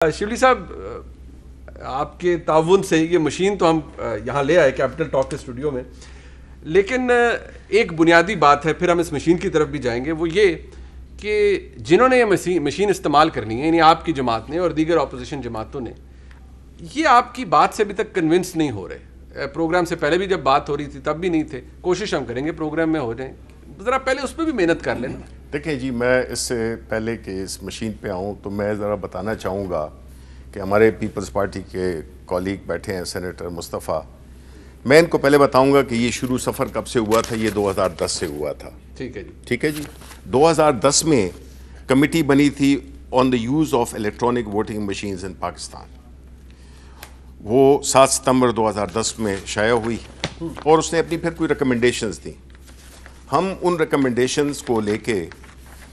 شبلی صاحب، آپ کے تعاون سے یہ مشین تو ہم یہاں لے آئے کیپٹل ٹاک کے اسٹوڈیو میں، لیکن ایک بنیادی بات ہے، پھر ہم اس مشین کی طرف بھی جائیں گے، وہ یہ کہ جنہوں نے یہ مشین استعمال کرنی ہے، یعنی آپ کی جماعت نے اور دیگر اپوزیشن جماعتوں نے، یہ آپ کی بات سے ابھی تک کنونس نہیں ہو رہے. پروگرام سے پہلے بھی جب بات ہو رہی تھی تب بھی نہیں تھے. کوشش ہم کریں گے پروگرام میں ہو جائیں، ذرا پہلے اس پہ بھی محنت کر لینا. دیکھیں جی، میں اس سے پہلے کہ اس مشین پہ آؤں تو میں ذرا بتانا چاہوں گا کہ ہمارے پیپلز پارٹی کے کولیگ بیٹھے ہیں سینیٹر مصطفیٰ. میں ان کو پہلے بتاؤں گا کہ یہ شروع سفر کب سے ہوا تھا. یہ 2010 سے ہوا تھا. ٹھیک ہے جی. ٹھیک ہے جی. 2010 میں کمیٹی بنی تھی on the use of electronic voting machines in Pakistan. وہ 7 ستمبر 2010 میں شائع ہوئی اور اس نے اپنی پھر کوئی ریکمنڈیشنز دیں. ہم ان ریکمنڈیشنز کو لے کے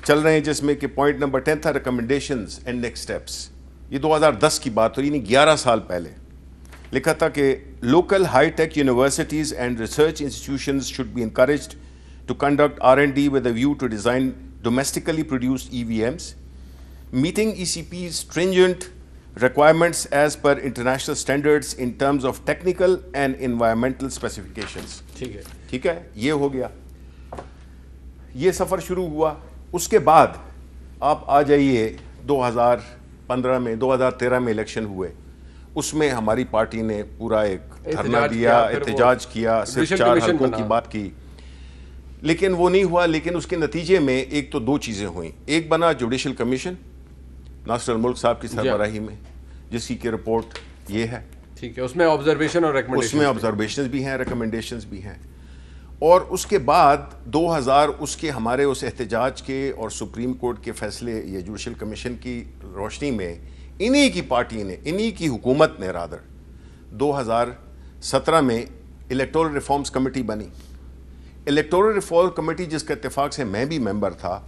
چل رہے ہیں، جس میں کہ پوائنٹ نمبر 10 تھا ریکمنڈیشنز اینڈ نیکسٹ اسٹیپس. یہ 2010 کی بات ہو، یعنی 11 سال پہلے لکھا تھا کہ local high tech universities and research institutions should be encouraged to conduct R&D with a view to design domestically produced EVMs meeting ECP's stringent requirements as per international standards in terms of technical and environmental specifications. ٹھیک ہے، یہ ہو گیا. یہ سفر شروع ہوا. اس کے بعد آپ آ جائیے 2015 میں 2013 میں الیکشن ہوئے. اس میں ہماری پارٹی نے پورا ایک دھرنا دیا، احتجاج کیا، صرف 4 حلقوں کی بات کی، لیکن وہ نہیں ہوا. لیکن اس کے نتیجے میں ایک تو 2 چیزیں ہوئیں. ایک بنا جوڈیشل کمیشن ناصر الملک صاحب کی سربراہی میں، جس کی رپورٹ یہ ہے. ٹھیک ہے، اس میں آبزرویشن اور ریکمنڈیشن، اس میں آبزرویشنز بھی ہیں، ریکمنڈیشنز بھی ہیں. اور اس کے بعد 2000 اس کے ہمارے اس احتجاج کے اور سپریم کورٹ کے فیصلے یہ جوڈیشل کمیشن کی روشنی میں انہی کی پارٹی نے، انہی کی حکومت نے 2017 میں الیکٹورل ریفارمز کمیٹی بنی. الیکٹورل ریفارم کمیٹی جس کے اتفاق سے میں بھی ممبر تھا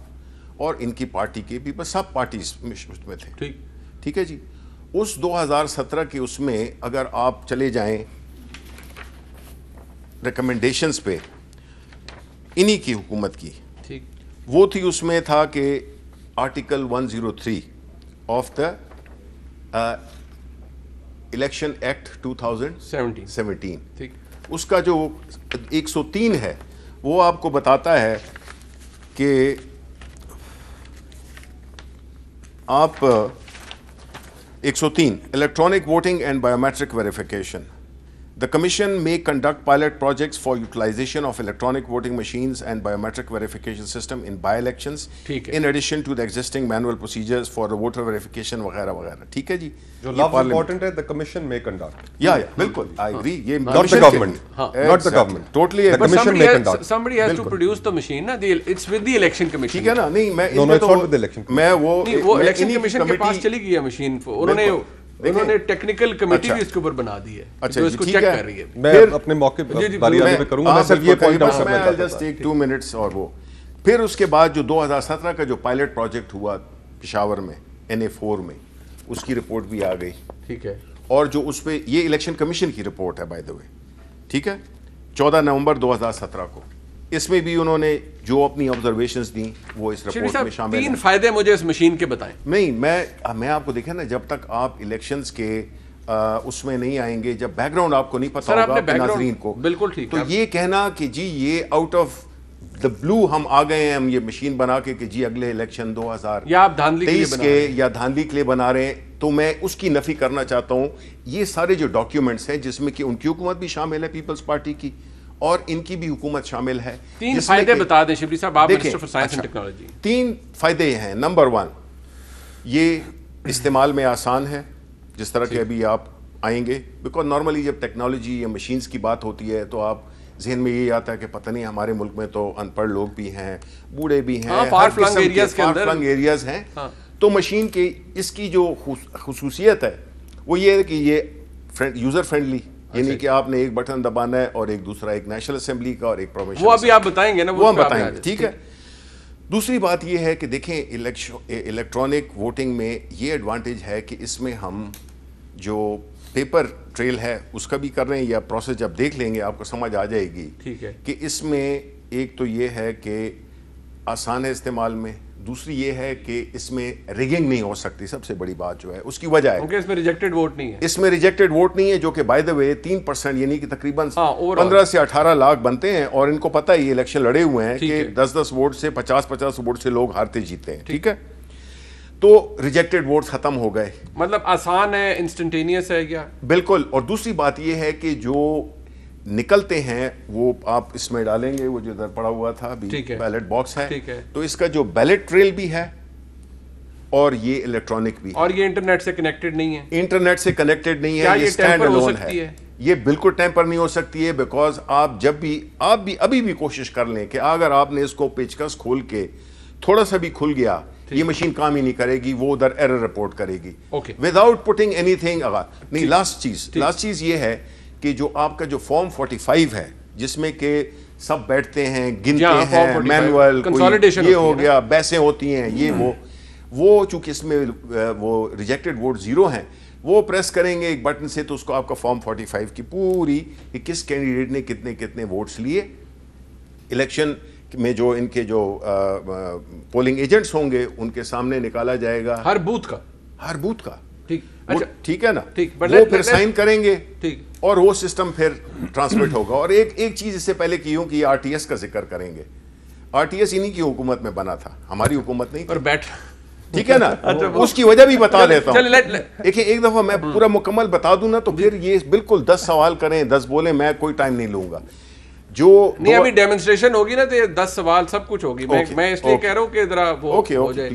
اور ان کی پارٹی کے بھی سب پارٹیز میں تھے. ٹھیک ہے جی. اس 2017 کے اس میں اگر آپ چلے جائیں ریکمنڈیشنز پہ انہی کی حکومت کی، وہ تھی، اس میں تھا کہ article 103 of the election act 2017. اس کا جو 103 ہے وہ آپ کو بتاتا ہے کہ آپ 103 electronic voting and biometric verification. The Commission may conduct pilot projects for utilization of electronic voting machines and biometric verification system in by-elections in addition to the existing manual procedures for the voter verification وغیرہ وغیرہ. ٹھیک ہے جی. جو لفظ important ہے, the Commission may conduct. Yeah, بالکل. I agree. یہ not the government. Not the government. Totally. The Commission may conduct. Somebody has to produce the machine. It's with the election commission. ٹھیک ہے نا. نہیں میں no, it's not with the election commission. میں وہ election commission کے پاس چلی گئی ہے مشین. انہوں نے ٹیکنیکل کمیٹی بھی اس کے اوپر بنا دی ہے جو اس کو چیک کر رہی ہے. میں اپنے موقع باری آنے پہ کروں گا. میں صرف یہ پوائنٹ آؤٹ کرنا چاہتا جسٹ ٹیک 2 منٹس. اور وہ پھر اس کے بعد جو 2017 کا جو پائلٹ پروجیکٹ ہوا پشاور میں NA4 میں، اس کی رپورٹ بھی آ گئی. ٹھیک ہے. اور جو اس پہ یہ الیکشن کمیشن کی رپورٹ ہے بائی دا وے. ٹھیک ہے. 14 نومبر 2017 کو اس میں بھی انہوں نے جو اپنی آبزرویشنز دیں وہ اس رپورٹ میں شامل ہیں. 3 فائدے مجھے اس مشین کے بتائیں. نہیں میں آپ کو دیکھیں نا، جب تک آپ الیکشنز کے اس میں نہیں آئیں گے، جب بیک گراؤنڈ آپ کو نہیں پتا ہوگا اپنے ناظرین کو، بالکل ٹھیک، تو یہ کہنا کہ جی یہ آؤٹ آف دا بلو ہم آ گئے ہیں، ہم یہ مشین بنا کے کہ جی اگلے الیکشن 2023 کے یا دھاندلی کے لیے بنا رہے ہیں، تو میں اس کی نفی کرنا چاہتا ہوں. یہ سارے جو ڈاکیومنٹس ہیں جس میں کہ ان کی حکومت بھی شامل ہے پیپلز پارٹی کی اور ان کی بھی حکومت شامل ہے. 3 فائدے بتا دیں شبلی صاحب، آپ minister for science and technology. 3 فائدے ہیں. نمبر 1، یہ استعمال میں آسان ہے، جس طرح کہ ابھی آپ آئیں گے. بیکاز نارملی جب ٹیکنالوجی یا مشینز کی بات ہوتی ہے تو آپ ذہن میں یہ آتا ہے کہ پتہ نہیں ہمارے ملک میں تو ان پڑھ لوگ بھی ہیں، بوڑھے بھی ہیں، فار فلنگ ایریاز ہیں. تو مشین کے اس کی جو خصوصیت ہے وہ یہ ہے کہ یہ یوزر فرینڈلی، یعنی کہ آپ نے ایک بٹن دبانا ہے اور ایک دوسرا ایک نیشنل اسمبلی کا اور ایک پروونشل. وہ ابھی آپ بتائیں گے نا، وہ ہم بتائیں گے. ٹھیک ہے. دوسری بات یہ ہے کہ دیکھیں الیکٹرانک ووٹنگ میں یہ ایڈوانٹیج ہے کہ اس میں ہم جو پیپر ٹریل ہے اس کا بھی کر رہے ہیں، یا پروسیس جب دیکھ لیں گے آپ کو سمجھ آ جائے گی. ٹھیک ہے. کہ اس میں ایک تو یہ ہے کہ آسان ہے استعمال میں. دوسری یہ ہے کہ اس میں ریگنگ نہیں ہو سکتی. سب سے بڑی بات جو ہے اس کی وجہ ہے اس میں ریجیکٹڈ ووٹ نہیں ہے. اس میں ریجیکٹڈ ووٹ نہیں ہے, جو کہ بائی دا وے 3% یعنی کہ تقریباً 15 سے 18 لاکھ بنتے ہیں, اور ان کو پتہ ہے یہ الیکشن لڑے ہوئے ہیں کہ 10-10 ووٹ سے 50-50 ووٹ سے لوگ ہارتے جیتے ہیں. ٹھیک ہے, تو ریجیکٹڈ ووٹس ختم ہو گئے. مطلب آسان ہے, انسٹنٹینیس ہے کیا؟ بالکل. اور دوسری بات یہ ہے کہ جو نکلتے ہیں وہ آپ اس میں ڈالیں گے, وہ جو ادھر پڑا ہوا تھا بیلٹ باکس ہے, تو اس کا جو بیلٹ ٹریل بھی ہے اور یہ الیکٹرانک بھی ہے, اور یہ انٹرنیٹ سے کنیکٹڈ نہیں ہے. انٹرنیٹ سے کنیکٹڈ نہیں ہے, یہ اسٹینڈ الون ہے. یہ بالکل ٹیمپر نہیں ہو سکتی ہے, بیکاز آپ جب بھی ابھی بھی کوشش کر لیں کہ اگر آپ نے اس کو پیچکس کھول کے تھوڑا سا بھی کھل گیا, یہ مشین کام ہی نہیں کرے گی, وہ ادھر ایرر رپورٹ کرے گی وداؤٹ پٹنگ اینی تھنگ. نہیں, لاسٹ چیز یہ ہے کہ جو آپ کا جو فارم 45 ہے, جس میں کہ سب بیٹھتے ہیں, گنتے ہیں, مینول یہ ہو گیا, بحثیں ہوتی ہیں, یہ وہ چونکہ اس میں وہ ریجیکٹڈ ووٹ 0 ہیں, وہ پریس کریں گے ایک بٹن سے تو اس کو آپ کا فارم 45 کی پوری کہ کس کینڈیڈیٹ نے کتنے ووٹس لیے الیکشن میں, جو ان کے جو پولنگ ایجنٹس ہوں گے ان کے سامنے نکالا جائے گا ہر بوتھ کا. ٹھیک ہے نا, وہ پھر سائن کریں گے اور وہ سسٹم پھر ٹرانسمٹ ہوگا. اور ایک چیز اس سے پہلے کی ہوں کہ یہ RTS کا ذکر کریں گے. RTS انہی کی حکومت میں بنا تھا, ہماری حکومت نہیں تھی. ٹھیک ہے نا, اس کی وجہ بھی بتا دیتا ہوں. دیکھیں ایک دفعہ میں پورا مکمل بتا دوں نا, تو پھر یہ بالکل 10 سوال کریں 10 بولیں, میں کوئی ٹائم نہیں لوں گا. جو نہیں ابھی ڈیمونسٹریشن ہوگی نا تو یہ 10 سوال سب کچھ ہوگی. میں اس لیے کہہ رہا ہوں کہ ذرا وہ ہو جائے.